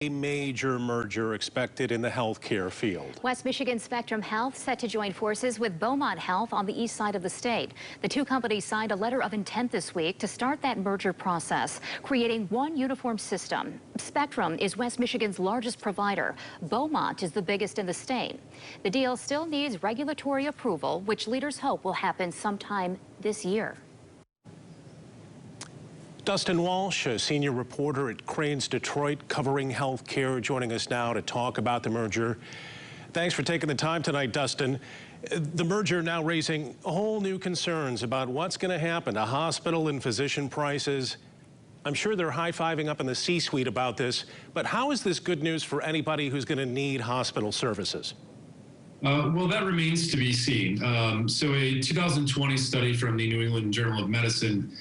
A major merger expected in the healthcare field. West Michigan Spectrum Health set to join forces with Beaumont Health on the east side of the state. The two companies signed a letter of intent this week to start that merger process, creating one uniform system. Spectrum is West Michigan's largest provider. Beaumont is the biggest in the state. The deal still needs regulatory approval, which leaders hope will happen sometime this year. Dustin Walsh, a senior reporter at Crain's Detroit, covering healthcare, joining us now to talk about the merger. Thanks for taking the time tonight, Dustin. The merger now raising whole new concerns about what's going to happen to hospital and physician prices. I'm sure they're high-fiving up in the C-suite about this, but how is this good news for anybody who's going to need hospital services? Well, that remains to be seen. So a 2020 study from the New England Journal of Medicine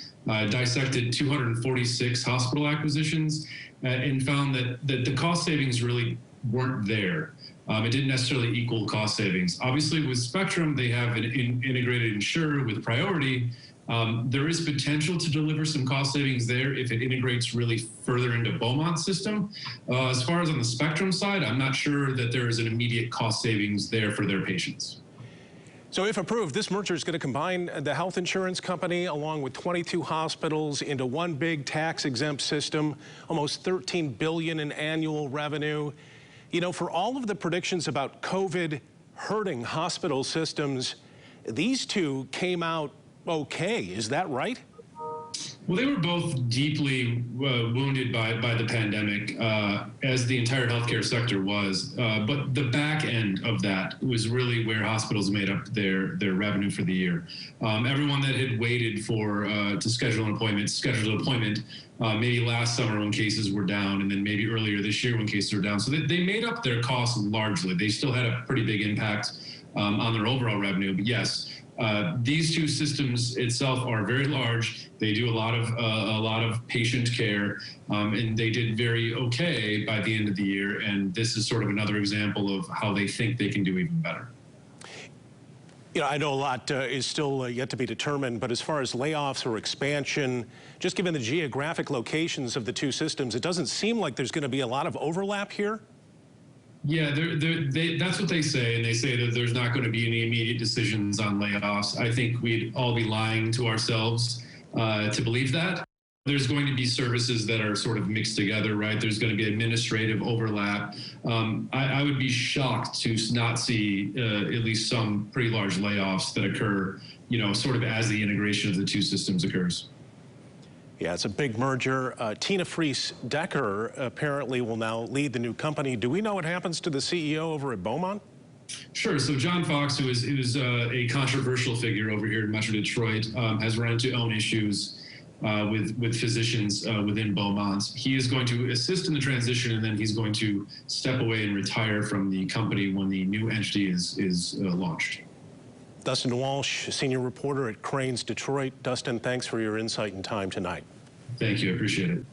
dissected 246 hospital acquisitions and found that the cost savings really weren't there. It didn't necessarily equal cost savings. Obviously, with Spectrum, they have an integrated insurer with priority. There is potential to deliver some cost savings there if it integrates really further into Beaumont's system. As far as on the Spectrum side, I'm not sure that there is an immediate cost savings there for their patients. So if approved, this merger is going to combine the health insurance company along with 22 hospitals into one big tax-exempt system, almost $13 billion in annual revenue. You know, for all of the predictions about COVID hurting hospital systems, these two came out okay. Is that right? Well, they were both deeply wounded by the pandemic, as the entire healthcare sector was. But the back end of that was really where hospitals made up their revenue for the year. Everyone that had waited for to schedule an appointment, maybe last summer when cases were down, and then maybe earlier this year when cases were down. So they made up their costs largely. They still had a pretty big impact on their overall revenue. But yes, these two systems itself are very large. They do a lot of patient care, and they did very okay by the end of the year. And this is sort of another example of how they think they can do even better. You know, I know a lot is still yet to be determined, but as far as layoffs or expansion, just given the geographic locations of the two systems, it doesn't seem like there's going to be a lot of overlap here. Yeah, that's what they say, and they say that there's not going to be any immediate decisions on layoffs. I think we'd all be lying to ourselves to believe that. There's going to be services that are sort of mixed together, right? There's going to be administrative overlap. I would be shocked to not see at least some pretty large layoffs that occur, you know, sort of as the integration of the two systems occurs. Yeah, it's a big merger. Tina Fries-Decker apparently will now lead the new company. Do we know what happens to the CEO over at Beaumont? Sure. So John Fox, who is a controversial figure over here in Metro Detroit, has run into own issues with physicians within Beaumont. He is going to assist in the transition, and then he's going to step away and retire from the company when the new entity is launched. Dustin Walsh, senior reporter at Crain's Detroit. Dustin, thanks for your insight and time tonight. Thank you. I appreciate it.